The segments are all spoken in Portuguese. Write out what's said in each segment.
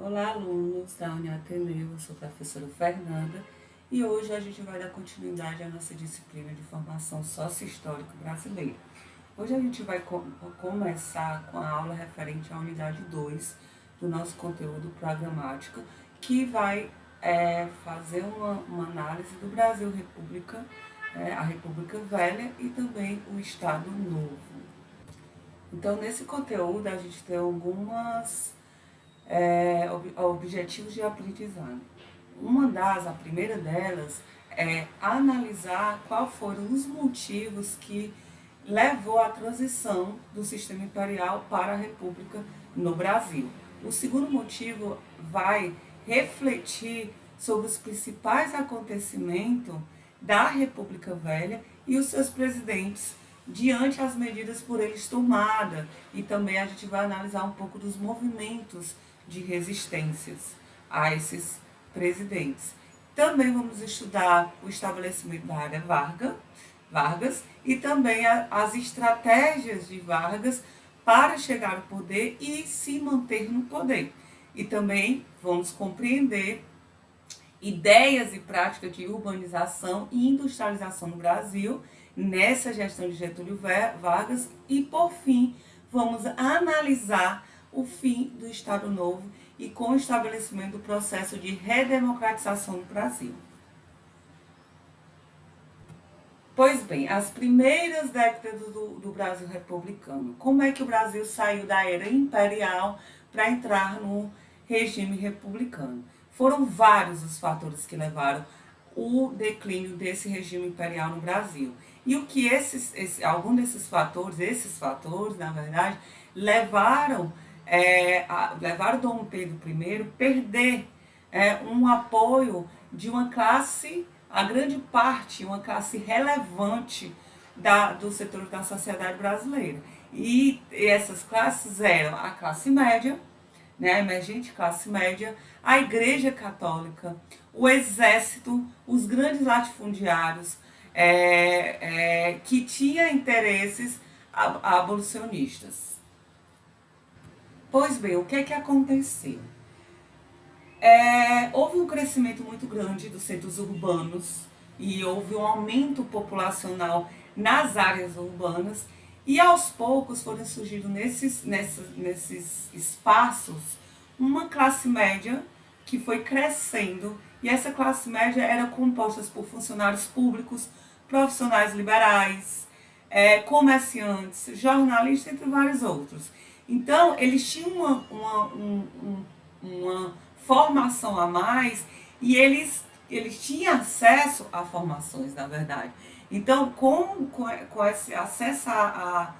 Olá, alunos da Uniateneu, eu sou a professora Fernanda e hoje a gente vai dar continuidade à nossa disciplina de formação sócio-histórica brasileira. Hoje a gente vai começar com a aula referente à unidade 2 do nosso conteúdo programático, que vai fazer uma análise do Brasil República, a República Velha e também o Estado Novo. Então, nesse conteúdo, a gente tem algumas objetivos de aprendizagem. A primeira delas, é analisar quais foram os motivos que levou à transição do sistema imperial para a república no Brasil. O segundo motivo vai refletir sobre os principais acontecimentos da República Velha e os seus presidentes diante das medidas por eles tomadas, e também a gente vai analisar um pouco dos movimentos de resistências a esses presidentes. Também vamos estudar o estabelecimento da área Vargas e também as estratégias de Vargas para chegar ao poder e se manter no poder. E também vamos compreender ideias e práticas de urbanização e industrialização no Brasil nessa gestão de Getúlio Vargas e, por fim, vamos analisar o fim do Estado Novo e com o estabelecimento do processo de redemocratização no Brasil. Pois bem, as primeiras décadas do Brasil republicano. Como é que o Brasil saiu da era imperial para entrar no regime republicano? Foram vários os fatores que levaram o declínio desse regime imperial no Brasil. E o que algum desses fatores, na verdade, levaram Dom Pedro I perder um apoio de uma classe, a grande parte, uma classe relevante do setor da sociedade brasileira. E essas classes eram a classe média, né, a emergente classe média, a Igreja Católica, o Exército, os grandes latifundiários, que tinha interesses abolicionistas. Pois bem, o que é que aconteceu? Houve um crescimento muito grande dos centros urbanos e houve um aumento populacional nas áreas urbanas e aos poucos foram surgindo nesses espaços uma classe média que foi crescendo, e essa classe média era composta por funcionários públicos, profissionais liberais, comerciantes, jornalistas, entre vários outros. Então, eles tinham uma formação a mais e eles tinham acesso a formações, na verdade. Então, com esse acesso a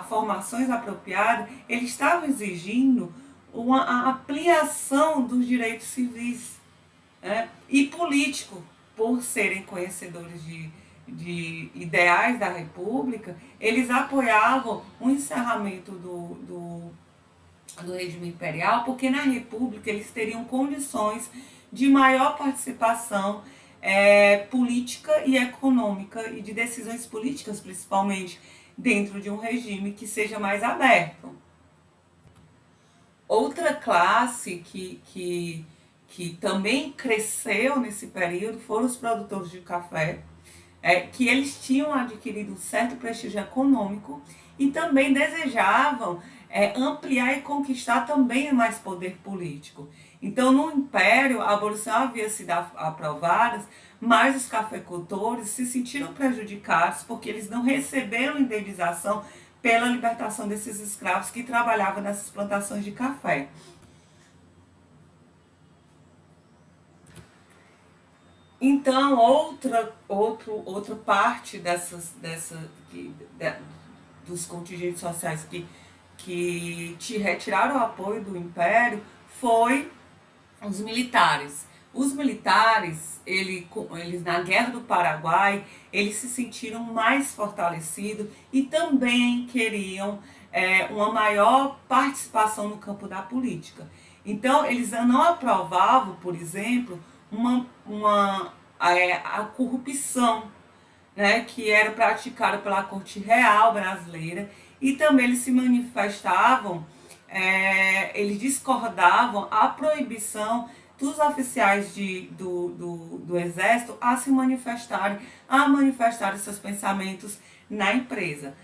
formações apropriadas, eles estavam exigindo uma ampliação dos direitos civis, né, e políticos, por serem conhecedores de ideais da República. Eles apoiavam o encerramento do regime imperial, porque na República eles teriam condições de maior participação política e econômica e de decisões políticas, principalmente dentro de um regime que seja mais aberto. Outra classe que também cresceu nesse período foram os produtores de café, que eles tinham adquirido um certo prestígio econômico e também desejavam ampliar e conquistar também mais poder político. Então, no Império, a abolição havia sido aprovada, mas os cafeicultores se sentiram prejudicados porque eles não receberam indenização pela libertação desses escravos que trabalhavam nessas plantações de café. Então, outra parte dos contingentes sociais que te retiraram o apoio do Império foi os militares. Os militares, eles na Guerra do Paraguai, eles se sentiram mais fortalecidos e também queriam uma maior participação no campo da política. Então, eles não aprovavam, por exemplo, a corrupção, né, que era praticada pela Corte Real brasileira, e também eles se manifestavam eles discordavam a proibição dos oficiais do Exército a se manifestarem, a manifestarem seus pensamentos na imprensa.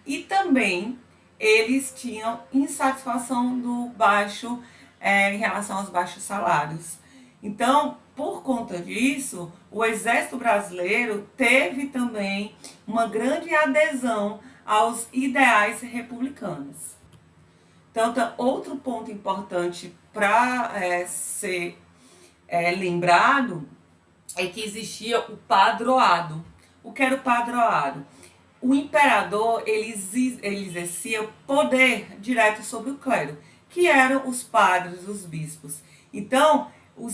E também eles tinham insatisfação do baixo, em relação aos baixos salários. Então, por conta disso, o Exército Brasileiro teve também uma grande adesão aos ideais republicanos. Então, outro ponto importante para ser lembrado é que existia o padroado. O que era o padroado? O imperador ele exercia poder direto sobre o clero, que eram os padres, os bispos. Então, o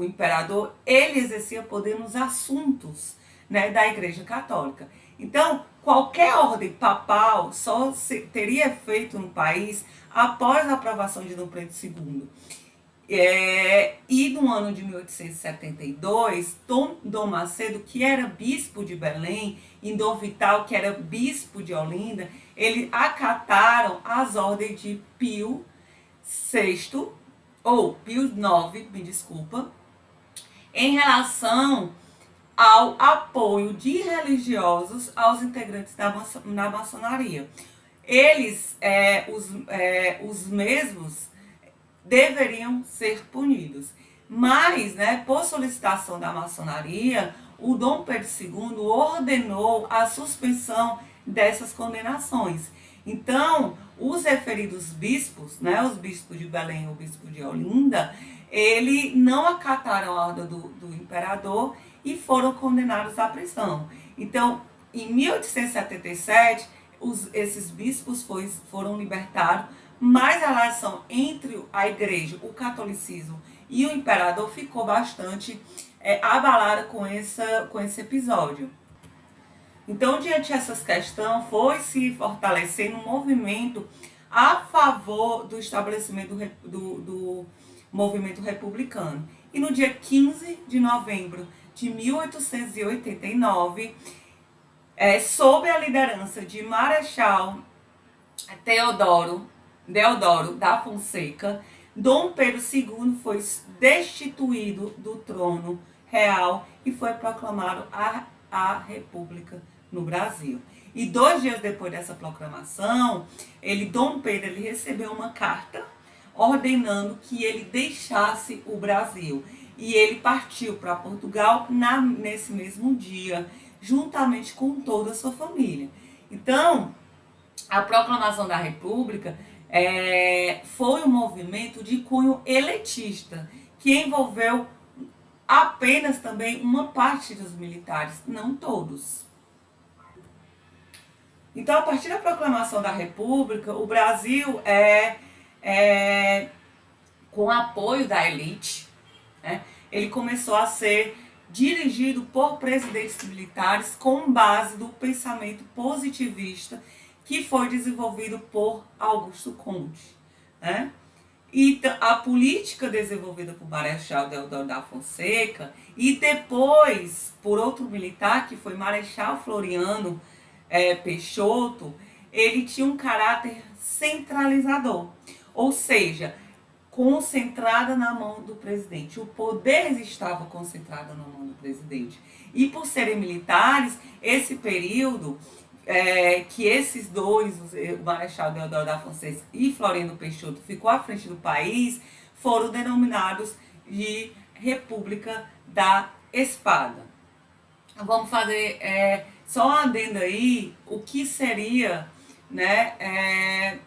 imperador ele exercia poder nos assuntos, né, da Igreja Católica. Então, qualquer ordem papal só teria efeito no país após a aprovação de Dom Pedro II. E no ano de 1872, Dom Macedo, que era bispo de Belém, e Dom Vital, que era bispo de Olinda, eles acataram as ordens de Pio VI, ou Pio IX, me desculpa, em relação ao apoio de religiosos aos integrantes da maçonaria. Eles, os mesmos, deveriam ser punidos. Mas, né, por solicitação da maçonaria, o Dom Pedro II ordenou a suspensão dessas condenações. Então, os referidos bispos, né, os bispos de Belém e o bispo de Olinda, eles não acataram a ordem do imperador e foram condenados à prisão. Então, em 1877, esses bispos foram libertados, mas a relação entre a igreja, o catolicismo e o imperador ficou bastante abalada com esse episódio. Então, diante dessas questões, foi se fortalecendo um movimento a favor do estabelecimento do movimento republicano. E no dia 15 de novembro de 1889, sob a liderança de Marechal Deodoro da Fonseca, Dom Pedro II foi destituído do trono real e foi proclamado a República no Brasil. E 2 dias depois dessa proclamação, Dom Pedro recebeu uma carta ordenando que ele deixasse o Brasil. E ele partiu para Portugal nesse mesmo dia, juntamente com toda a sua família. Então, a proclamação da República foi um movimento de cunho elitista, que envolveu apenas também uma parte dos militares, não todos. Então, a partir da proclamação da República, o Brasil com apoio da elite, né, ele começou a ser dirigido por presidentes militares com base do pensamento positivista que foi desenvolvido por Augusto Conte, né? E a política desenvolvida por Marechal Deodoro da Fonseca e depois por outro militar, que foi Marechal Floriano Peixoto, ele tinha um caráter centralizador, ou seja, concentrada na mão do presidente. O poder estava concentrado na mão do presidente. E por serem militares, esse período que esses dois, o Marechal Deodoro da Fonseca e Floriano Peixoto, ficou à frente do país, foram denominados de República da Espada. Vamos fazer só um adendo aí, o que seria, né,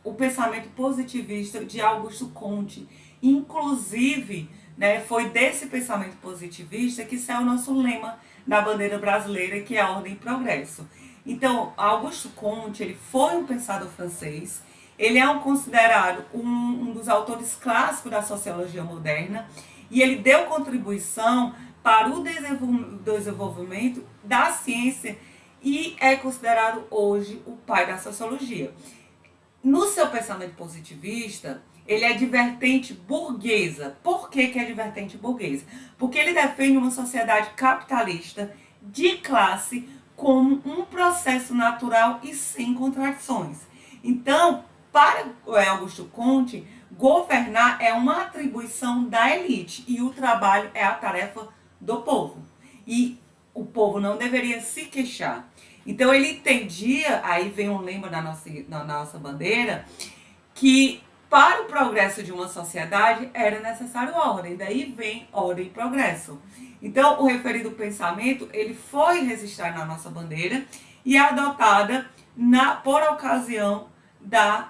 o pensamento positivista de Augusto Conte. Inclusive, né, foi desse pensamento positivista que saiu o nosso lema da bandeira brasileira, que é a Ordem e Progresso. Então, Augusto Conte, ele foi um pensador francês, ele é considerado um dos autores clássicos da sociologia moderna, e ele deu contribuição para o desenvolvimento da ciência e é considerado hoje o pai da sociologia. No seu pensamento positivista, ele é de vertente burguesa. Por que é de vertente burguesa? Porque ele defende uma sociedade capitalista de classe como um processo natural e sem contradições. Então, para Augusto Conte, governar é uma atribuição da elite e o trabalho é a tarefa do povo. E o povo não deveria se queixar. Então ele entendia, aí vem um lema da nossa bandeira, que para o progresso de uma sociedade era necessário ordem, daí vem ordem e progresso. Então o referido pensamento ele foi registrado na nossa bandeira e é adotada por ocasião da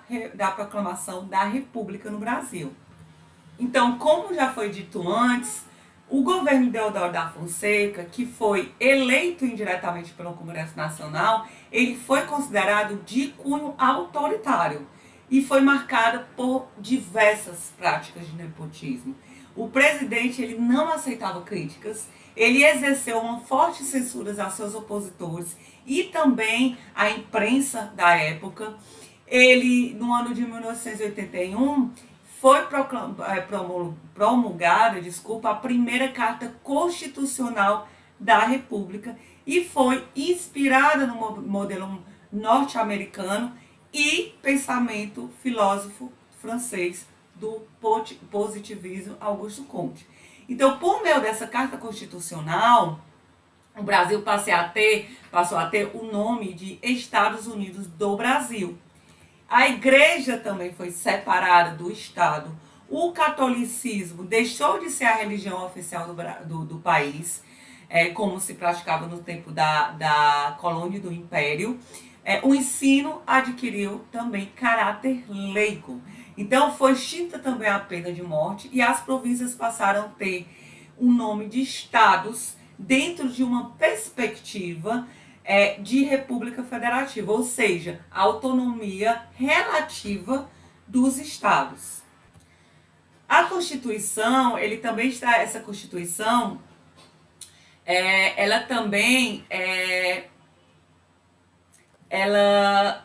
proclamação da República no Brasil. Então, como já foi dito antes, o governo de Deodoro da Fonseca, que foi eleito indiretamente pelo Congresso Nacional, ele foi considerado de cunho autoritário e foi marcado por diversas práticas de nepotismo. O presidente ele não aceitava críticas, ele exerceu uma forte censura aos seus opositores e também à imprensa da época. Ele, no ano de 1981, foi promulgada, a primeira Carta Constitucional da República e foi inspirada no modelo norte-americano e pensamento filósofo francês do positivismo Augusto Comte. Então, por meio dessa Carta Constitucional, o Brasil passou a ter o nome de Estados Unidos do Brasil. A igreja também foi separada do Estado. O catolicismo deixou de ser a religião oficial do país, como se praticava no tempo da colônia e do império. O ensino adquiriu também caráter laico. Então foi extinta também a pena de morte e as províncias passaram a ter o nome de estados dentro de uma perspectiva de república federativa, ou seja, a autonomia relativa dos estados. A Constituição, essa Constituição, ela também, ela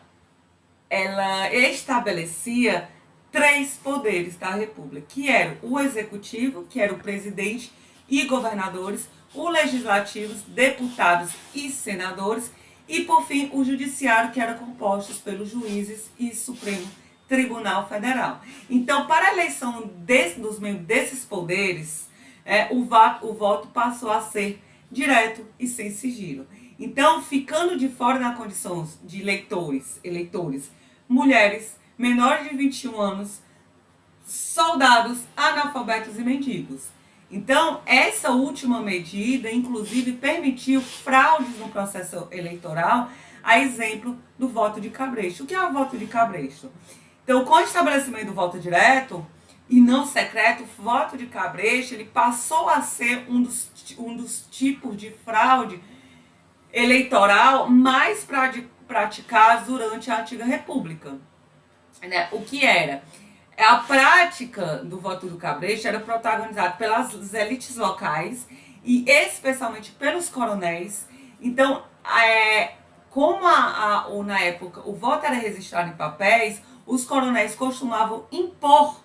estabelecia 3 poderes da República, que eram o executivo, que era o presidente e governadores, o legislativo, deputados e senadores, e por fim o judiciário, que era composto pelos juízes e Supremo Tribunal Federal. Então, para a eleição dos membros desses poderes, o voto passou a ser direto e sem sigilo. Então, ficando de fora na condição de eleitores, mulheres, menores de 21 anos, soldados, analfabetos e mendigos. Então, essa última medida, inclusive, permitiu fraudes no processo eleitoral, a exemplo do voto de cabresto. O que é o voto de cabresto? Então, com o estabelecimento do voto direto e não secreto, o voto de cabresto ele passou a ser um dos tipos de fraude eleitoral mais praticados durante a antiga República. O que era? A prática do voto do cabresto era protagonizada pelas elites locais e especialmente pelos coronéis. Então, como na época o voto era registrado em papéis, os coronéis costumavam impor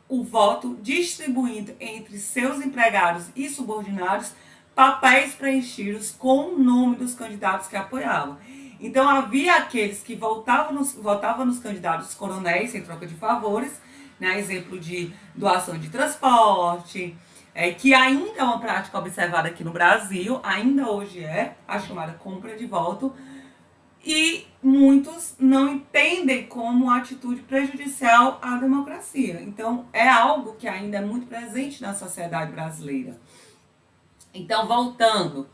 o voto, distribuindo entre seus empregados e subordinados papéis preenchidos com o nome dos candidatos que apoiavam. Então, havia aqueles que votavam nos candidatos coronéis em troca de favores, exemplo de doação de transporte, que ainda é uma prática observada aqui no Brasil, ainda hoje a chamada compra de voto, e muitos não entendem como atitude prejudicial à democracia. Então, é algo que ainda é muito presente na sociedade brasileira. Então, voltando,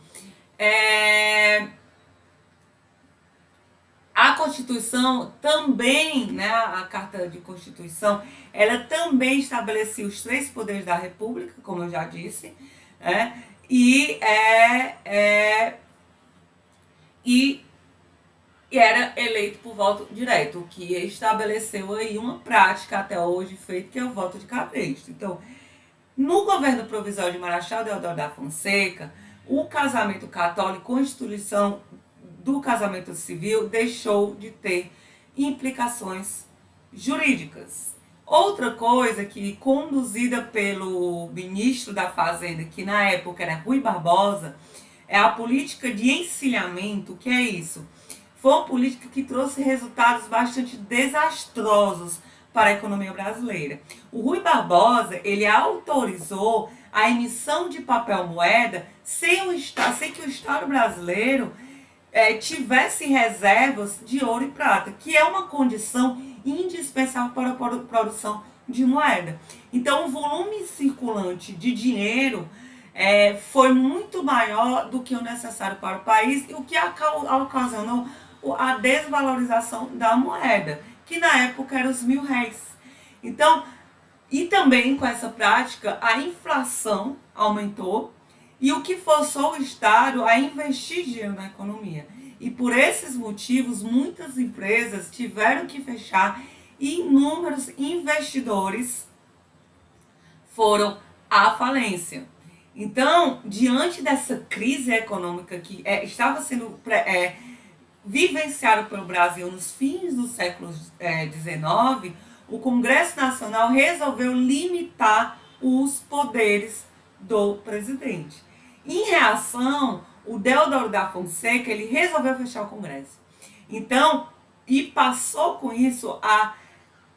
a Constituição também, a Carta de Constituição, ela também estabelecia os 3 poderes da República, como eu já disse, e era eleito por voto direto, o que estabeleceu aí uma prática até hoje feita, que é o voto de cabresto. Então, no governo provisório de Marechal Deodoro da Fonseca, o casamento católico, Constituição do casamento civil, deixou de ter implicações jurídicas. Outra coisa que, conduzida pelo ministro da Fazenda, que na época era Rui Barbosa, é a política de encilhamento. Que é isso? foi uma política que trouxe resultados bastante desastrosos para a economia brasileira. O Rui Barbosa, ele autorizou a emissão de papel moeda sem que o Estado brasileiro tivesse reservas de ouro e prata, que é uma condição indispensável para a produção de moeda. Então, o volume circulante de dinheiro foi muito maior do que o necessário para o país, o que ocasionou a desvalorização da moeda, que na época era os R$ 1.000. Então, e também com essa prática, a inflação aumentou e o que forçou o Estado a investir dinheiro na economia. E por esses motivos, muitas empresas tiveram que fechar e inúmeros investidores foram à falência. Então, diante dessa crise econômica que estava sendo vivenciada pelo Brasil nos fins do século XIX, o Congresso Nacional resolveu limitar os poderes do presidente. Em reação, o Deodoro da Fonseca, ele resolveu fechar o Congresso. Então, e passou com isso a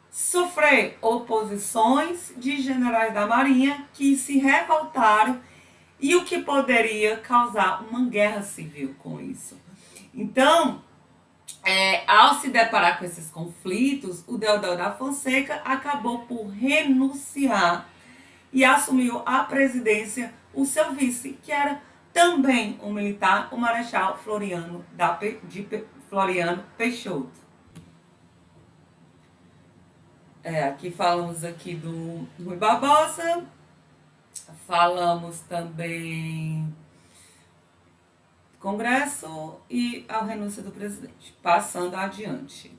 sofrer oposições de generais da Marinha que se revoltaram e o que poderia causar uma guerra civil com isso. Então, ao se deparar com esses conflitos, o Deodoro da Fonseca acabou por renunciar e assumiu a presidência o seu vice, que era também um militar, o Marechal Floriano Peixoto. Aqui falamos aqui do Rui Barbosa, falamos também do Congresso e a renúncia do presidente. Passando adiante.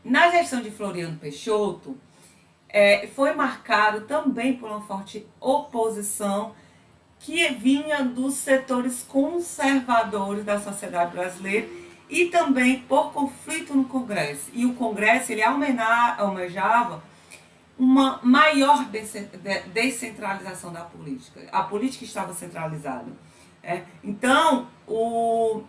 Na gestão de Floriano Peixoto, foi marcado também por uma forte oposição que vinha dos setores conservadores da sociedade brasileira e também por conflito no Congresso. E o Congresso, ele almejava uma maior descentralização da política. A política estava centralizada. Então, o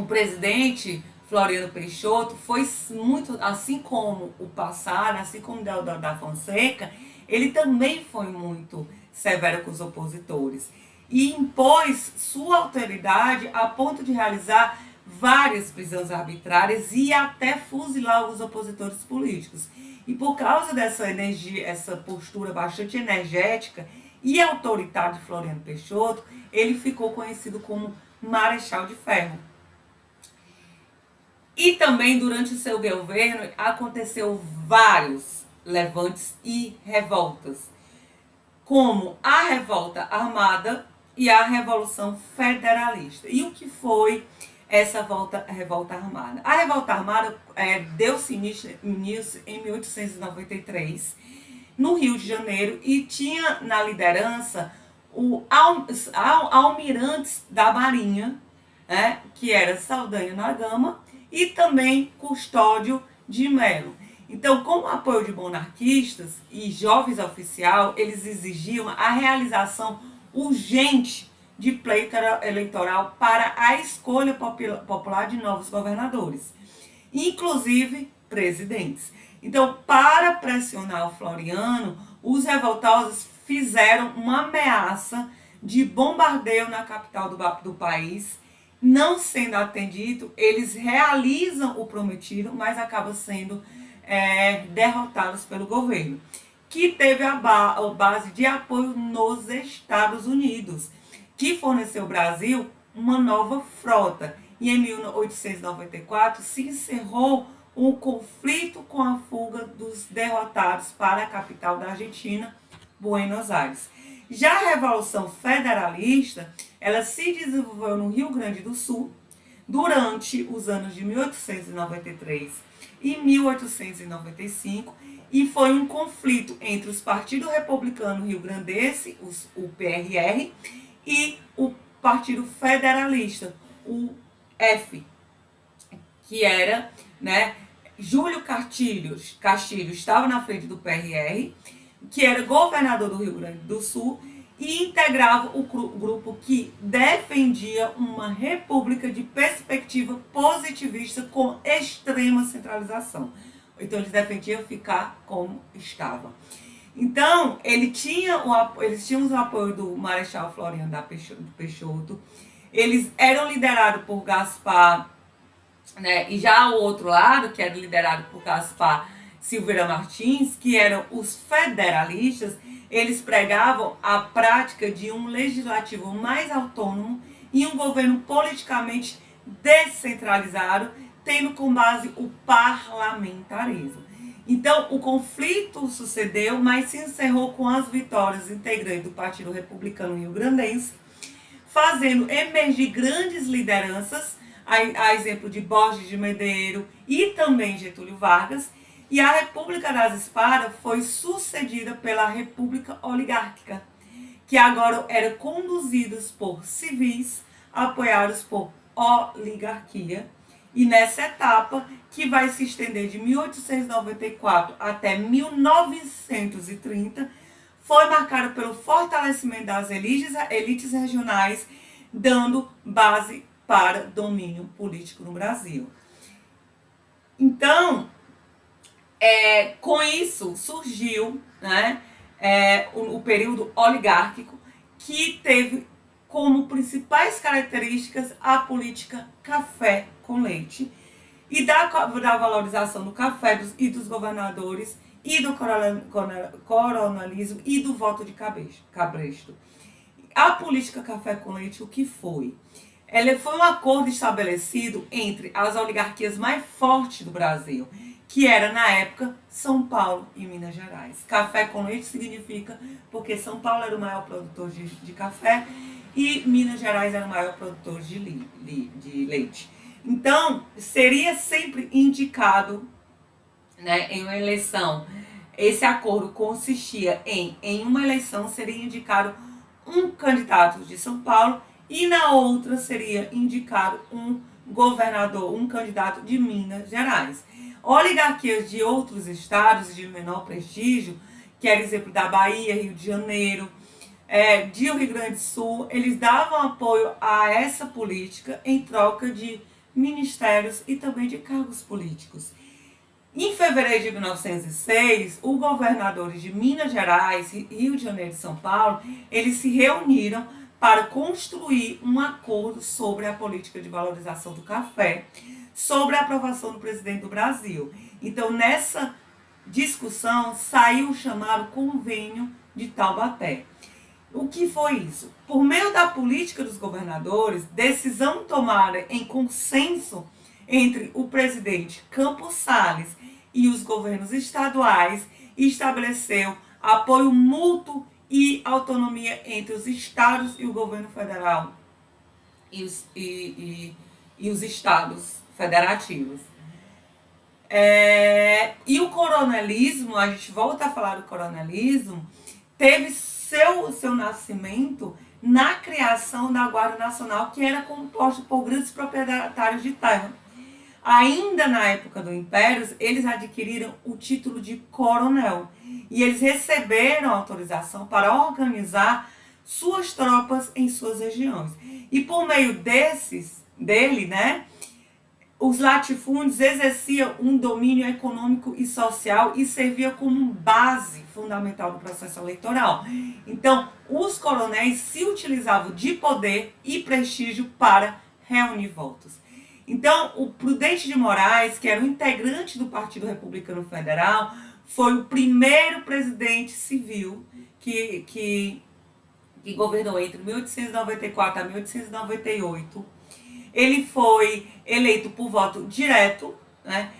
presidente Floriano Peixoto foi muito, assim como o Passara, assim como o Deodoro da Fonseca, ele também foi muito severo com os opositores e impôs sua autoridade a ponto de realizar várias prisões arbitrárias e até fuzilar os opositores políticos. E por causa dessa energia, essa postura bastante energética e autoritária de Floriano Peixoto, ele ficou conhecido como Marechal de Ferro. E também durante o seu governo aconteceu vários levantes e revoltas, como a Revolta Armada e a Revolução Federalista. E o que foi essa Revolta Armada? A Revolta Armada deu-se início em 1893, no Rio de Janeiro, e tinha na liderança almirantes da Marinha, que era Saldanha da Gama e também Custódio de Melo. Então, com o apoio de monarquistas e jovens oficiais, eles exigiam a realização urgente de pleito eleitoral para a escolha popular de novos governadores, inclusive presidentes. Então, para pressionar o Floriano, os revoltosos fizeram uma ameaça de bombardeio na capital do país. Não sendo atendido, eles realizam o prometido, mas acabam sendo derrotados pelo governo, que teve a base de apoio nos Estados Unidos, que forneceu ao Brasil uma nova frota. E em 1894 se encerrou um conflito com a fuga dos derrotados para a capital da Argentina, Buenos Aires. Já a Revolução Federalista, ela se desenvolveu no Rio Grande do Sul durante os anos de 1893 e 1895 e foi um conflito entre os Partido Republicano Rio-Grandense, o PRR, e o Partido Federalista, o F, que era, Júlio Castilho estava na frente do PRR, que era governador do Rio Grande do Sul, e integrava o grupo que defendia uma república de perspectiva positivista com extrema centralização. Então, eles defendiam ficar como estava. Então, eles tinham o apoio do Marechal Floriano da Peixoto, eles eram liderados por Gaspar, né? E já o outro lado, que era liderado por Gaspar Silveira Martins, que eram os federalistas, eles pregavam a prática de um legislativo mais autônomo e um governo politicamente descentralizado, tendo como base o parlamentarismo. Então, o conflito sucedeu, mas se encerrou com as vitórias integrantes do Partido Republicano Rio-Grandense, fazendo emergir grandes lideranças, a exemplo de Borges de Medeiros e também Getúlio Vargas, e a República das Espadas foi sucedida pela República Oligárquica, que agora era conduzida por civis apoiados por oligarquia, e nessa etapa, que vai se estender de 1894 até 1930, foi marcada pelo fortalecimento das elites regionais, dando base para domínio político no Brasil. Então, com isso surgiu, né, o período oligárquico, que teve como principais características a política café com leite e da valorização do café e dos governadores e do coronelismo e do voto de cabresto. A política café com leite, o que foi? Ela foi um acordo estabelecido entre as oligarquias mais fortes do Brasil, que era, na época, São Paulo e Minas Gerais. Café com leite significa porque São Paulo era o maior produtor de café e Minas Gerais era o maior produtor de leite. Então, seria sempre indicado, né, em uma eleição, esse acordo consistia em uma eleição seria indicado um candidato de São Paulo e na outra seria indicado um governador, um candidato de Minas Gerais. Oligarquias de outros estados de menor prestígio, que era exemplo da Bahia, Rio de Janeiro, de Rio Grande do Sul, eles davam apoio a essa política em troca de ministérios e também de cargos políticos. Em fevereiro de 1906, os governadores de Minas Gerais, Rio de Janeiro e São Paulo, eles se reuniram para construir um acordo sobre a política de valorização do café, sobre a aprovação do presidente do Brasil. Então, nessa discussão, saiu o chamado Convênio de Taubaté. O que foi isso? Por meio da política dos governadores, decisão tomada em consenso entre o presidente Campos Salles e os governos estaduais, estabeleceu apoio mútuo e autonomia entre os estados e o governo federal e os estados federativos. E o coronelismo, a gente volta a falar do coronelismo, teve seu nascimento na criação da Guarda Nacional, que era composta por grandes proprietários de terra. Ainda na época do Império, eles adquiriram o título de coronel e eles receberam autorização para organizar suas tropas em suas regiões. E por meio dele, né, os latifúndios exerciam um domínio econômico e social e serviam como base fundamental do processo eleitoral. Então, os coronéis se utilizavam de poder e prestígio para reunir votos. Então, o Prudente de Moraes, que era um integrante do Partido Republicano Federal, foi o primeiro presidente civil que governou entre 1894 a 1898. Ele foi eleito por voto direto, né,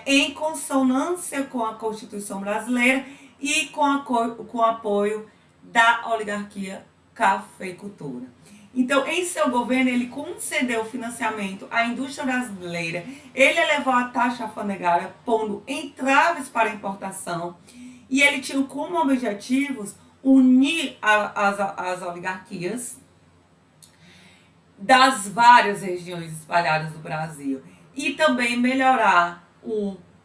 em consonância com a Constituição brasileira e com apoio da oligarquia cafeicultora. Então, em seu governo, ele concedeu financiamento à indústria brasileira, ele elevou a taxa alfandegária, pondo entraves para a importação, e ele tinha como objetivos unir as oligarquias das várias regiões espalhadas do Brasil e também melhorar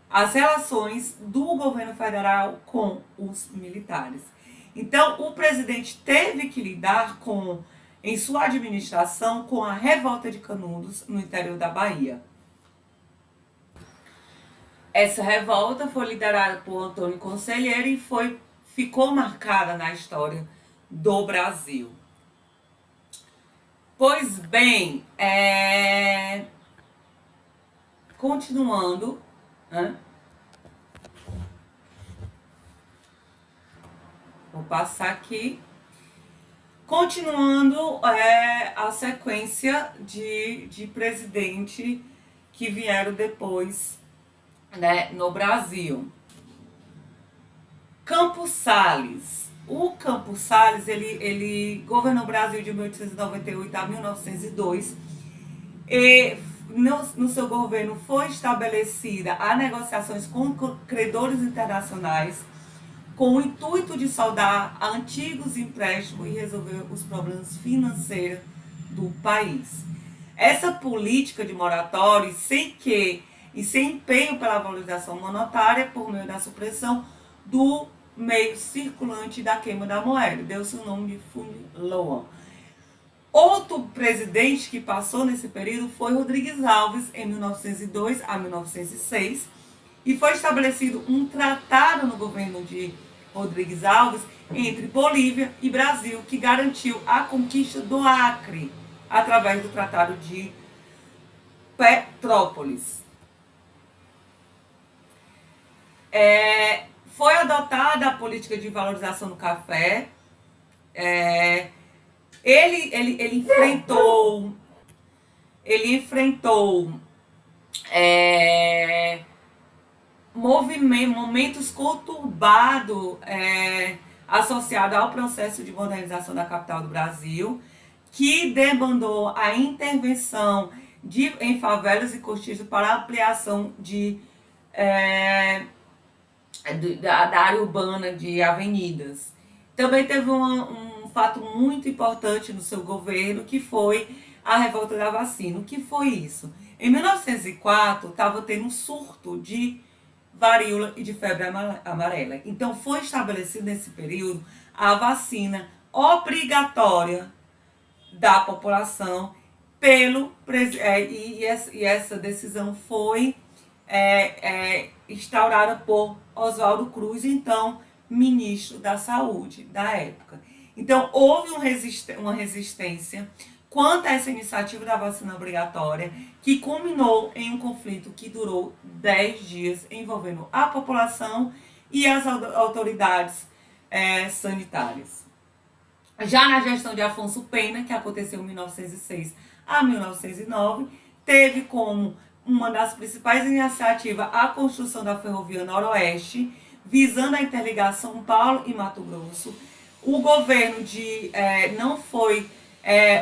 as relações do governo federal com os militares. Então, o presidente teve que lidar em sua administração, com a revolta de Canudos no interior da Bahia. Essa revolta foi liderada por Antônio Conselheiro e ficou marcada na história do Brasil. Pois bem, continuando, né? Vou passar aqui. Continuando a sequência de presidente que vieram depois, né, no Brasil. Campos Salles. O Campos Salles, ele governou o Brasil de 1898 a 1902. E no seu governo foi estabelecida a negociações com credores internacionais com o intuito de saldar antigos empréstimos e resolver os problemas financeiros do país. Essa política de moratória, sem empenho pela valorização monetária por meio da supressão do meio circulante da queima da moeda, deu-se o nome de Fundo Loan. Outro presidente que passou nesse período foi Rodrigues Alves, em 1902 a 1906, e foi estabelecido um tratado no governo de Rodrigues Alves entre Bolívia e Brasil, que garantiu a conquista do Acre através do Tratado de Petrópolis. Foi adotada a política de valorização do café. Ele enfrentou momentos conturbados associados ao processo de modernização da capital do Brasil, que demandou a intervenção em favelas e cortiços para ampliação da área urbana de avenidas. Também teve um fato muito importante no seu governo, que foi a revolta da vacina. O que foi isso? Em 1904, estava tendo um surto de varíola e de febre amarela. Então, foi estabelecido nesse período a vacina obrigatória da população e essa decisão foi instaurada por Oswaldo Cruz, então ministro da Saúde da época. Então, houve uma resistência quanto a essa iniciativa da vacina obrigatória, que culminou em um conflito que durou 10 dias, envolvendo a população e as autoridades sanitárias. Já na gestão de Afonso Pena, que aconteceu em 1906 a 1909, teve como uma das principais iniciativas a construção da Ferrovia Noroeste, visando a interligação São Paulo e Mato Grosso. O governo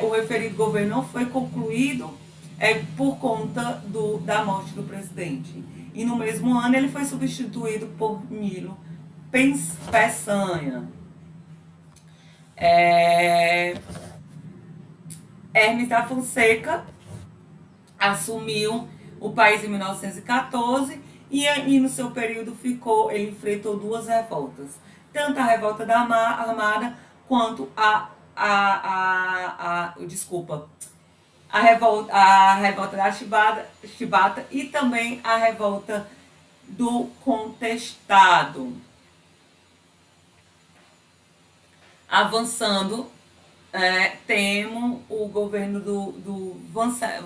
o referido governo não foi concluído por conta da morte do presidente. E no mesmo ano ele foi substituído por Nilo Peçanha. Hermes da Fonseca assumiu o país em 1914 e no seu período ele enfrentou duas revoltas, tanto a revolta da Armada quanto a revolta da Chibata e também a revolta do Contestado. Avançando, temos o governo do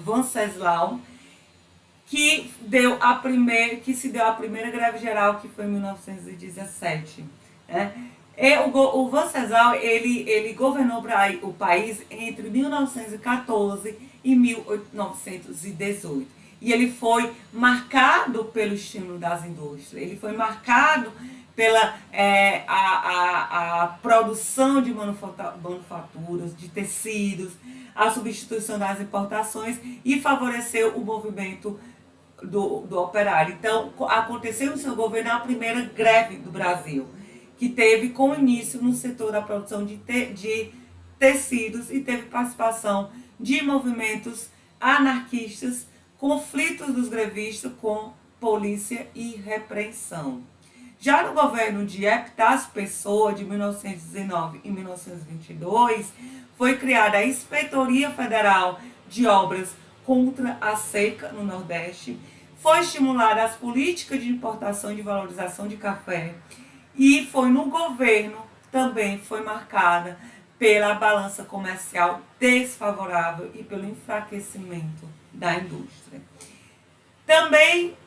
Venceslau, que se deu a primeira greve geral, que foi em 1917. O Venceslau, ele governou o país entre 1914 e 1918. E ele foi marcado pelo estímulo das indústrias, ele foi marcado pela a produção de manufaturas, de tecidos, a substituição das importações e favoreceu o movimento do operário. Então, aconteceu no seu governo a primeira greve do Brasil, que teve como início no setor da produção de tecidos e teve participação de movimentos anarquistas, conflitos dos grevistas com polícia e repressão. Já no governo de Epitácio Pessoa, de 1919 e 1922, foi criada a Inspetoria Federal de Obras contra a Seca no Nordeste, foi estimulada as políticas de importação e de valorização de café, e foi no governo também foi marcada pela balança comercial desfavorável e pelo enfraquecimento da indústria. Também,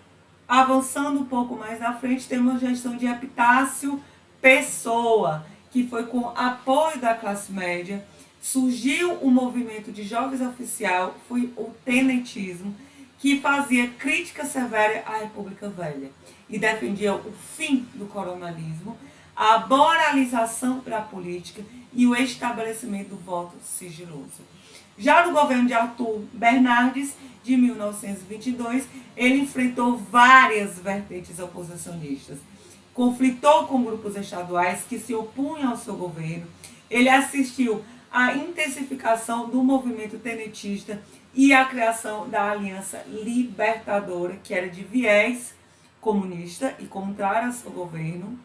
avançando um pouco mais à frente, temos a gestão de Epitácio Pessoa, que foi com apoio da classe média, surgiu o movimento de jovens oficial, foi o tenentismo, que fazia crítica severa à República Velha e defendia o fim do coronelismo, a moralização da política e o estabelecimento do voto sigiloso. Já no governo de Arthur Bernardes, de 1922, ele enfrentou várias vertentes oposicionistas. Conflitou com grupos estaduais que se opunham ao seu governo. Ele assistiu à intensificação do movimento tenentista e à criação da Aliança Libertadora, que era de viés comunista e contrária ao seu governo,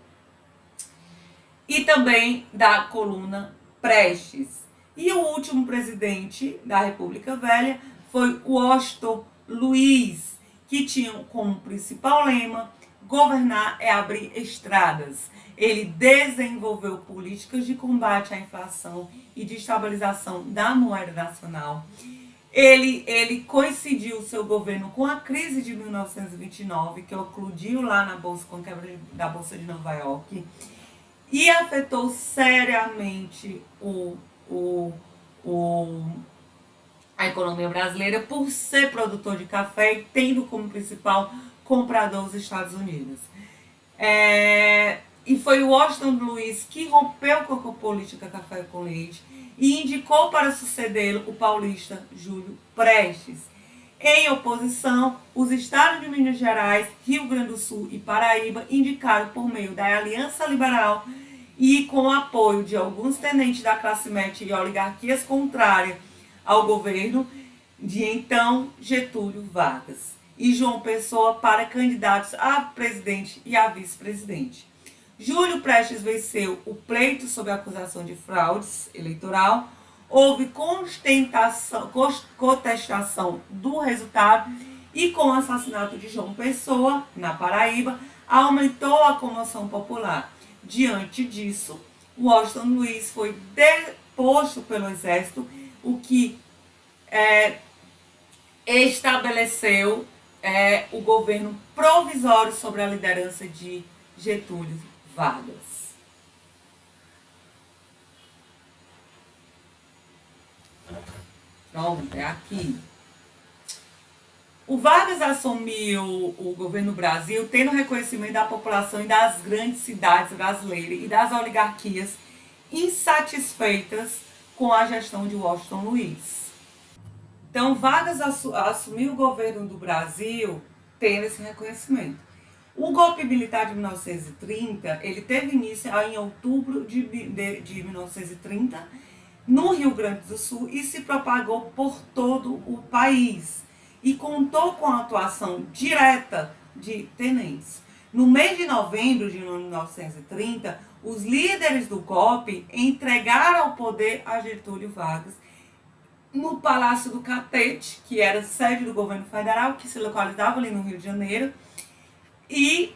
e também da coluna Prestes. E o último presidente da República Velha foi Washington Luiz, que tinha como principal lema: governar é abrir estradas. Ele desenvolveu políticas de combate à inflação e de estabilização da moeda nacional. Ele coincidiu seu governo com a crise de 1929, que eclodiu lá na Bolsa, com a quebra da Bolsa de Nova York, e afetou seriamente a economia brasileira por ser produtor de café e tendo como principal comprador os Estados Unidos. E foi Washington Luiz que rompeu com a política café com leite e indicou para sucedê-lo o paulista Júlio Prestes. Em oposição, os estados de Minas Gerais, Rio Grande do Sul e Paraíba indicaram por meio da Aliança Liberal e com o apoio de alguns tenentes da classe média e oligarquias contrárias ao governo de então Getúlio Vargas e João Pessoa para candidatos a presidente e a vice-presidente. Júlio Prestes venceu o pleito sob acusação de fraudes eleitoral. Houve contestação do resultado e com o assassinato de João Pessoa, na Paraíba, aumentou a comoção popular. Diante disso, Washington Luiz foi deposto pelo exército, o que estabeleceu o governo provisório sobre a liderança de Getúlio Vargas. Pronto, é aqui. O Vargas assumiu o governo do Brasil tendo reconhecimento da população e das grandes cidades brasileiras e das oligarquias insatisfeitas com a gestão de Washington Luiz. Então, Vargas assumiu o governo do Brasil tendo esse reconhecimento. O golpe militar de 1930, ele teve início em outubro de 1930, no Rio Grande do Sul, e se propagou por todo o país. E contou com a atuação direta de tenentes. No mês de novembro de 1930, os líderes do golpe entregaram o poder a Getúlio Vargas no Palácio do Catete, que era sede do governo federal, que se localizava ali no Rio de Janeiro, e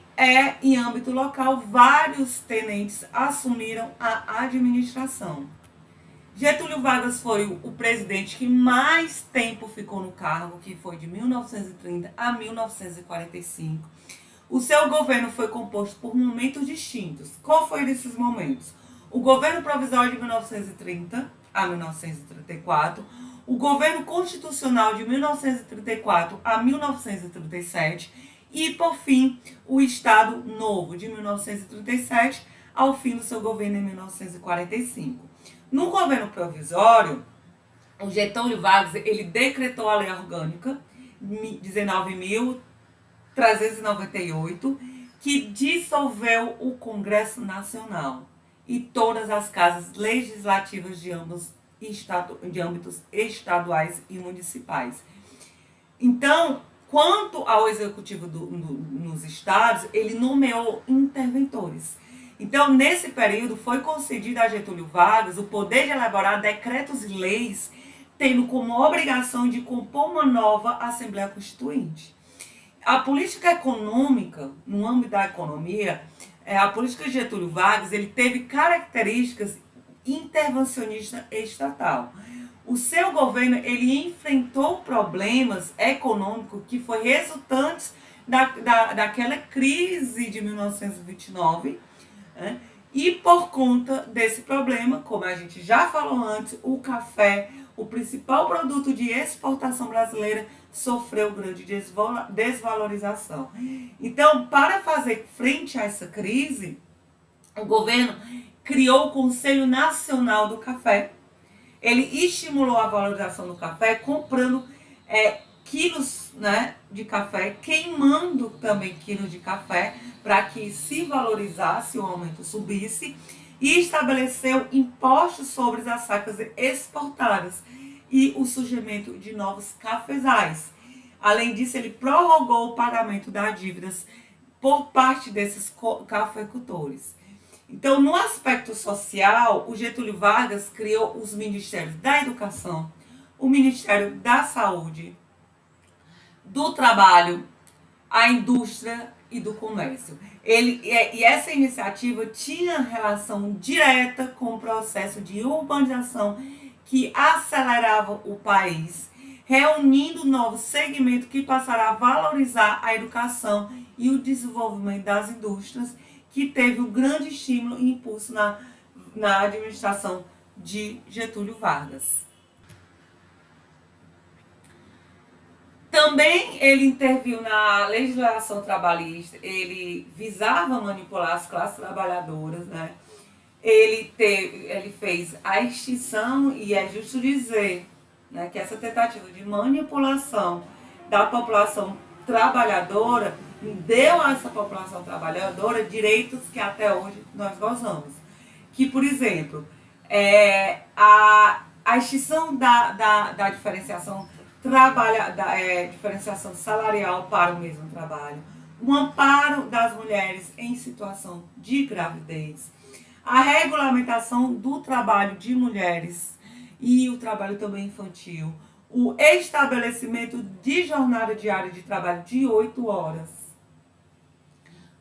em âmbito local, vários tenentes assumiram a administração. Getúlio Vargas foi o presidente que mais tempo ficou no cargo, que foi de 1930 a 1945. O seu governo foi composto por momentos distintos. Qual foi desses momentos? O governo provisório de 1930 a 1934, o governo constitucional de 1934 a 1937 e, por fim, o Estado Novo de 1937 ao fim do seu governo em 1945. No governo provisório, o Getúlio Vargas ele decretou a Lei Orgânica 19.398, que dissolveu o Congresso Nacional e todas as casas legislativas de âmbitos estaduais e municipais. Então, Quanto ao executivo nos estados, ele nomeou interventores. Então, nesse período, foi concedido a Getúlio Vargas o poder de elaborar decretos e leis, tendo como obrigação de compor uma nova Assembleia Constituinte. A política econômica, no âmbito da economia, a política de Getúlio Vargas, ele teve características intervencionista estatal. O seu governo, ele enfrentou problemas econômicos que foi resultantes daquela crise de 1929, né? E por conta desse problema, como a gente já falou antes, o café, o principal produto de exportação brasileira, sofreu grande desvalorização. Então, para fazer frente a essa crise, o governo criou o Conselho Nacional do Café. Ele estimulou a valorização do café comprando quilos, né, de café, queimando também quilos de café para que se valorizasse, o aumento subisse, e estabeleceu impostos sobre as sacas exportadas e o surgimento de novos cafezais. Além disso, ele prorrogou o pagamento das dívidas por parte desses cafeicultores. Então, no aspecto social, o Getúlio Vargas criou os ministérios da Educação, o Ministério da Saúde, do Trabalho, a Indústria e do Comércio. E essa iniciativa tinha relação direta com o processo de urbanização que acelerava o país, reunindo novos segmentos que passaram a valorizar a educação e o desenvolvimento das indústrias, que teve um grande estímulo e impulso na administração de Getúlio Vargas. Também ele interviu na legislação trabalhista, ele visava manipular as classes trabalhadoras, né? Ele fez a extinção, e é justo dizer, né, que essa tentativa de manipulação da população trabalhadora deu a essa população trabalhadora direitos que até hoje nós gozamos. Que, por exemplo, a extinção da diferenciação diferenciação salarial para o mesmo trabalho, o amparo das mulheres em situação de gravidez, a regulamentação do trabalho de mulheres e o trabalho também infantil, o estabelecimento de jornada diária de trabalho de 8 horas,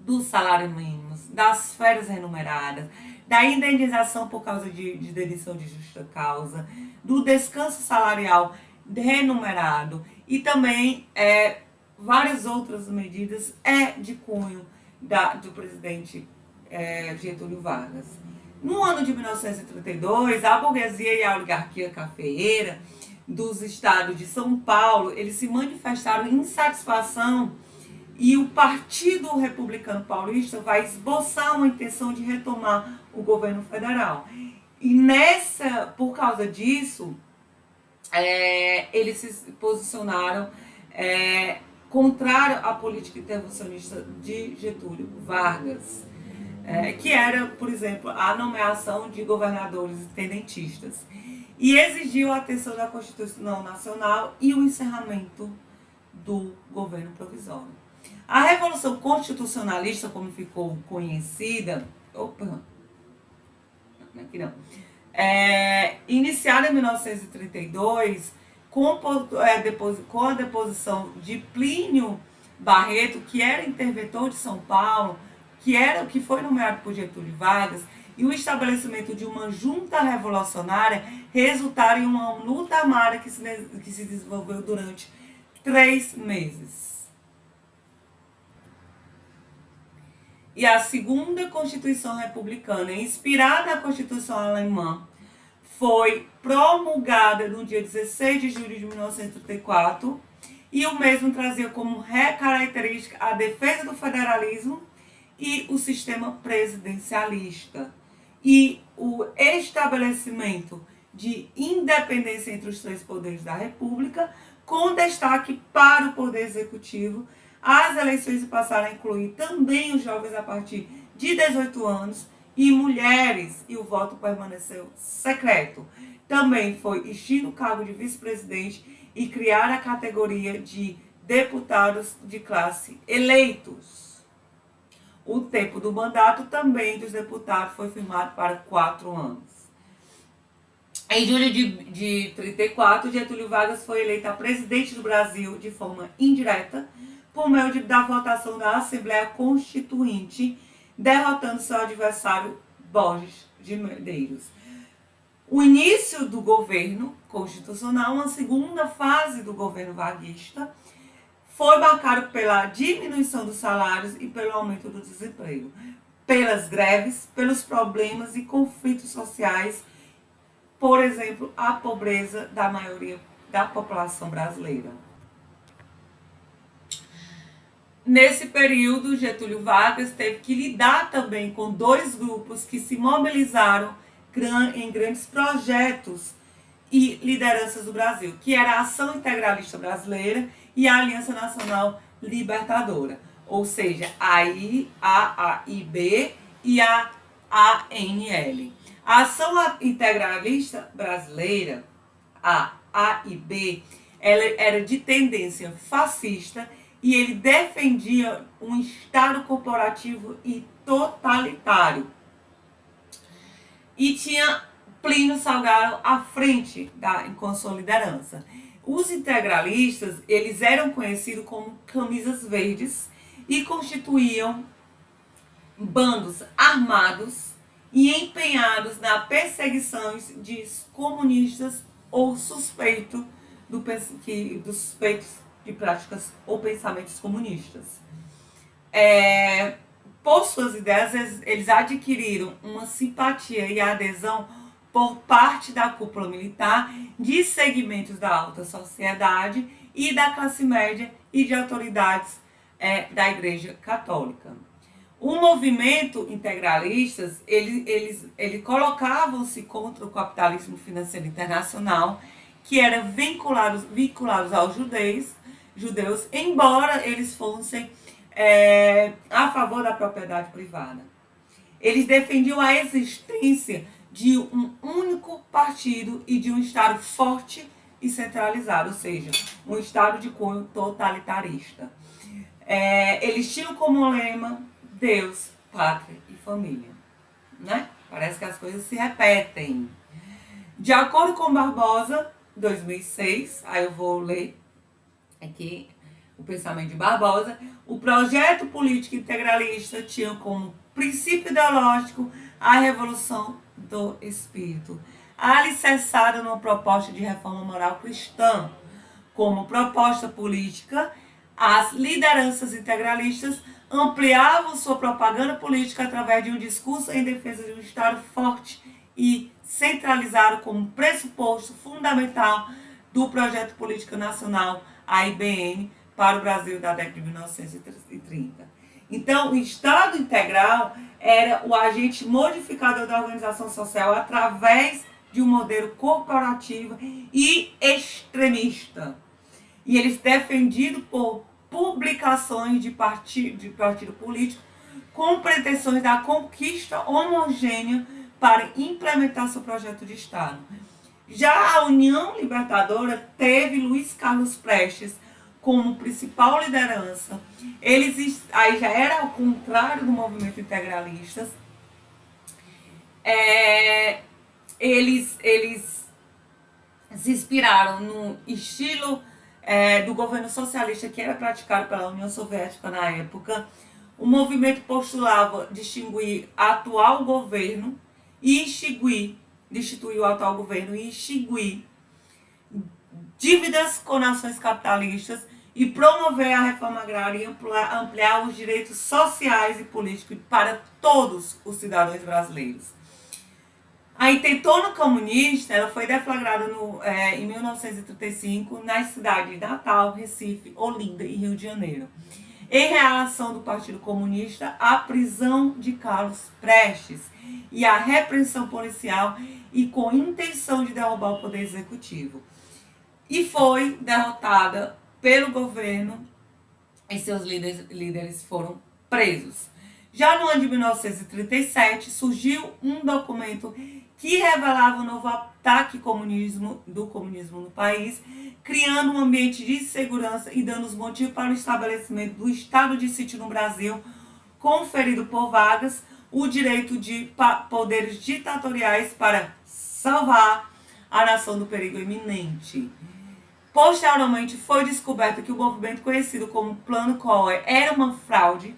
do salário mínimo, das férias remuneradas, da indenização por causa de demissão de justa causa, do descanso salarial remunerado e também várias outras medidas de cunho do presidente Getúlio Vargas. No ano de 1932, a burguesia e a oligarquia cafeeira dos estados de São Paulo, eles se manifestaram em insatisfação, e o Partido Republicano Paulista vai esboçar uma intenção de retomar o governo federal. E por causa disso, eles se posicionaram contrário à política intervencionista de Getúlio Vargas, que era, por exemplo, a nomeação de governadores tenentistas, e exigiu a atenção da Constituição Nacional e o encerramento do governo provisório. A Revolução Constitucionalista, como ficou conhecida, iniciada em 1932, com a deposição de Plínio Barreto, que era interventor de São Paulo, que foi nomeado por Getúlio Vargas, e o estabelecimento de uma junta revolucionária resultaram em uma luta armada que se desenvolveu durante 3 meses. E a segunda Constituição Republicana, inspirada na Constituição Alemã, foi promulgada no dia 16 de julho de 1934, e o mesmo trazia como característica a defesa do federalismo e o sistema presidencialista, e o estabelecimento de independência entre os 3 poderes da República, com destaque para o Poder Executivo. As eleições passaram a incluir também os jovens a partir de 18 anos e mulheres, e o voto permaneceu secreto. Também foi extinto o cargo de vice-presidente e criar a categoria de deputados de classe eleitos. O tempo do mandato também dos deputados foi firmado para 4 anos. Em julho de 34, Getúlio Vargas foi eleito presidente do Brasil de forma indireta, por meio da votação da Assembleia Constituinte, derrotando seu adversário Borges de Medeiros. O início do governo constitucional, uma segunda fase do governo varguista, foi marcado pela diminuição dos salários e pelo aumento do desemprego, pelas greves, pelos problemas e conflitos sociais, por exemplo, a pobreza da maioria da população brasileira. Nesse período, Getúlio Vargas teve que lidar também com 2 grupos que se mobilizaram em grandes projetos e lideranças do Brasil, que era a Ação Integralista Brasileira e a Aliança Nacional Libertadora, ou seja, a AIB e a ANL. A Ação Integralista Brasileira, a AIB, ela era de tendência fascista e ele defendia um Estado corporativo e totalitário. E tinha Plínio Salgado à frente com sua liderança. Os integralistas, eles eram conhecidos como camisas verdes e constituíam bandos armados e empenhados na perseguição de comunistas ou suspeitos de práticas ou pensamentos comunistas. Por suas ideias, eles adquiriram uma simpatia e adesão por parte da cúpula militar, de segmentos da alta sociedade e da classe média e de autoridades da Igreja Católica. O movimento integralistas, eles colocavam-se contra o capitalismo financeiro internacional, que era vinculados aos judeus, embora eles fossem a favor da propriedade privada. Eles defendiam a existência de um único partido e de um Estado forte e centralizado, ou seja, um Estado de cunho totalitarista. Eles tinham como lema Deus, pátria e família. Né? Parece que as coisas se repetem. De acordo com Barbosa, 2006, aí eu vou ler aqui o pensamento de Barbosa, o projeto político integralista tinha como princípio ideológico a revolução do espírito, alicerçada numa proposta de reforma moral cristã. Como proposta política, as lideranças integralistas ampliavam sua propaganda política através de um discurso em defesa de um Estado forte e centralizado como pressuposto fundamental do projeto político nacional, a IBN, para o Brasil da década de 1930. Então, o Estado integral era o agente modificador da organização social através de um modelo corporativo e extremista. E eles defendidos por publicações de partido político com pretensões da conquista homogênea para implementar seu projeto de Estado. Já a União Libertadora teve Luiz Carlos Prestes como principal liderança. Aí já era ao contrário do movimento integralista. Eles se inspiraram no estilo do governo socialista que era praticado pela União Soviética na época. O movimento postulava destituir o atual governo e extinguir dívidas com nações capitalistas e promover a reforma agrária e ampliar os direitos sociais e políticos para todos os cidadãos brasileiros. A intentona comunista ela foi deflagrada em 1935 nas cidades de Natal, Recife, Olinda e Rio de Janeiro. Em reação do Partido Comunista à prisão de Carlos Prestes e à repressão policial e com intenção de derrubar o poder executivo. E foi derrotada pelo governo e seus líderes foram presos. Já no ano de 1937, surgiu um documento que revelava um novo ataque do comunismo no país, criando um ambiente de insegurança e dando os motivos para o estabelecimento do estado de sítio no Brasil, conferido por Vargas o direito de poderes ditatoriais para salvar a nação do perigo iminente. Posteriormente, foi descoberto que o movimento conhecido como Plano Collor era uma fraude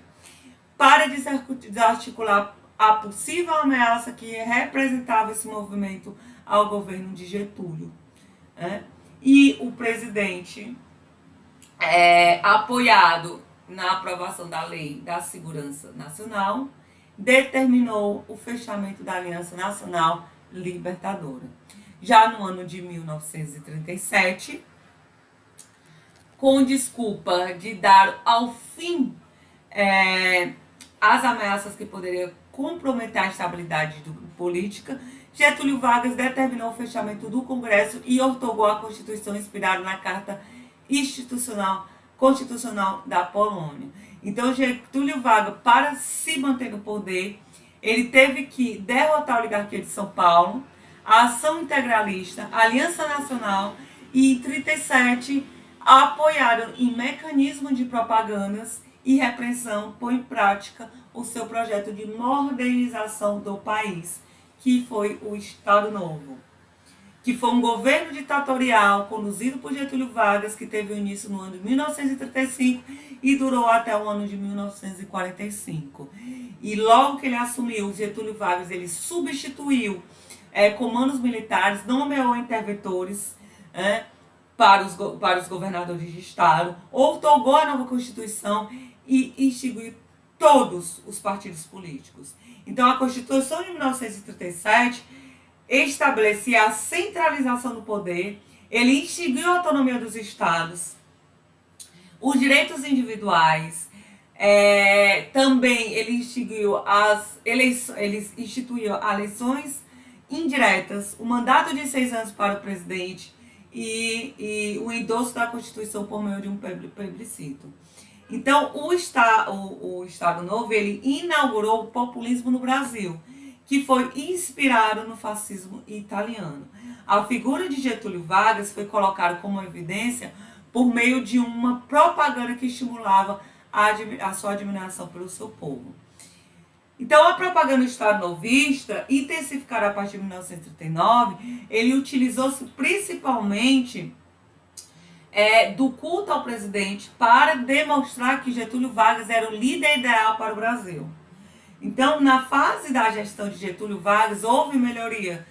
para desarticular a possível ameaça que representava esse movimento ao governo de Getúlio. E o presidente, apoiado na aprovação da Lei da Segurança Nacional, determinou o fechamento da Aliança Nacional Libertadora. Já no ano de 1937, com desculpa de dar ao fim as ameaças que poderiam comprometer a estabilidade política, Getúlio Vargas determinou o fechamento do Congresso e outorgou a Constituição inspirada na Carta Constitucional da Polônia. Então, Getúlio Vargas, para se manter no poder, ele teve que derrotar a oligarquia de São Paulo, a Ação Integralista, a Aliança Nacional e, em 1937, apoiaram em mecanismos de propagandas e repressão, pôr em prática o seu projeto de modernização do país, que foi o Estado Novo, que foi um governo ditatorial conduzido por Getúlio Vargas, que teve início no ano de 1935 e durou até o ano de 1945. E logo que ele assumiu, Getúlio Vargas, ele substituiu comandos militares, nomeou interventores para os governadores de estado, outorgou a nova Constituição e instituiu todos os partidos políticos. Então, a Constituição de 1937 estabelecia a centralização do poder, ele instituiu a autonomia dos estados, os direitos individuais, também ele instituiu as eleições indiretas, o mandato de 6 anos para o presidente e o endosso da Constituição por meio de um plebiscito. Então, o Estado Novo, ele inaugurou o populismo no Brasil, que foi inspirado no fascismo italiano. A figura de Getúlio Vargas foi colocada como evidência por meio de uma propaganda que estimulava a sua admiração pelo seu povo. Então, a propaganda do Estado novista, intensificada a partir de 1939, ele utilizou-se principalmente do culto ao presidente para demonstrar que Getúlio Vargas era o líder ideal para o Brasil. Então, na fase da gestão de Getúlio Vargas, houve melhoria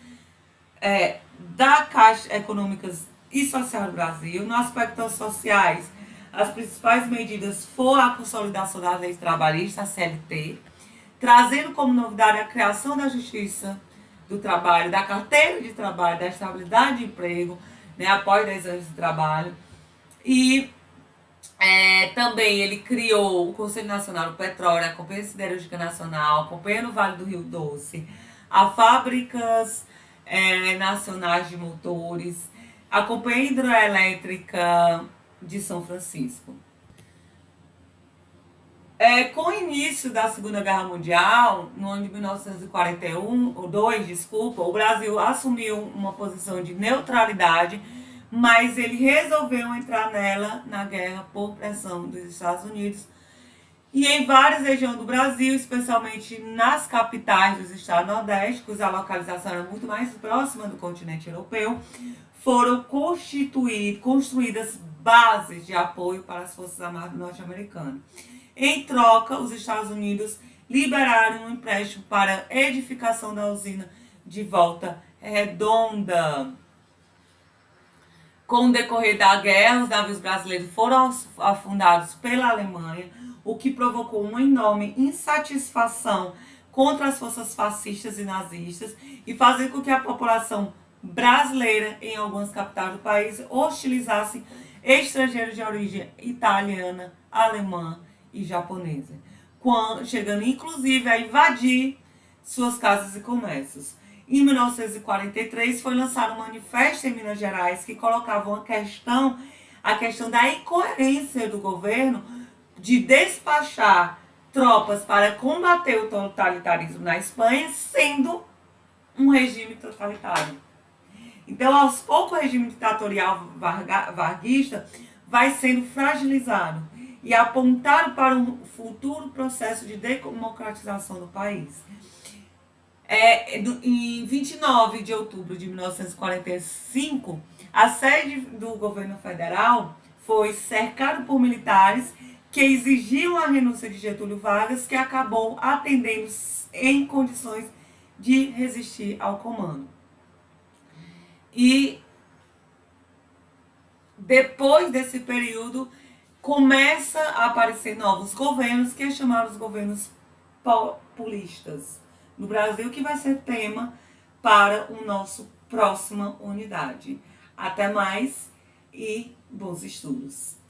da Caixa Econômica e Social do Brasil. No aspecto sociais, as principais medidas foram a consolidação das leis trabalhistas, a CLT, trazendo como novidade a criação da Justiça do Trabalho, da Carteira de Trabalho, da Estabilidade de Emprego, após 10 anos de trabalho. E também ele criou o Conselho Nacional do Petróleo, a Companhia Siderúrgica Nacional, a Companhia no Vale do Rio Doce, a Fábricas Nacionais de Motores, a Companhia Hidroelétrica de São Francisco. Com o início da Segunda Guerra Mundial, no ano de 1942, o Brasil assumiu uma posição de neutralidade, mas ele resolveu entrar nela na guerra por pressão dos Estados Unidos. E em várias regiões do Brasil, especialmente nas capitais dos estados nordeste, cuja localização era muito mais próxima do continente europeu, foram construídas bases de apoio para as Forças Armadas norte-americanas. Em troca, os Estados Unidos liberaram um empréstimo para a edificação da usina de Volta Redonda. Com o decorrer da guerra, os navios brasileiros foram afundados pela Alemanha, o que provocou uma enorme insatisfação contra as forças fascistas e nazistas e fazendo com que a população brasileira, em algumas capitais do país, hostilizasse estrangeiros de origem italiana, alemã e japonesa, chegando inclusive a invadir suas casas e comércios. Em 1943 foi lançado um manifesto em Minas Gerais que colocava a questão da incoerência do governo de despachar tropas para combater o totalitarismo na Espanha, sendo um regime totalitário. Então, aos poucos, o regime ditatorial varguista vai sendo fragilizado e apontado para um futuro processo de democratização do país. Em 29 de outubro de 1945, a sede do governo federal foi cercada por militares que exigiam a renúncia de Getúlio Vargas, que acabou atendendo em condições de resistir ao comando. E depois desse período, começa a aparecer novos governos, que é chamado os governos populistas no Brasil, que vai ser tema para o nosso próxima unidade. Até mais e bons estudos!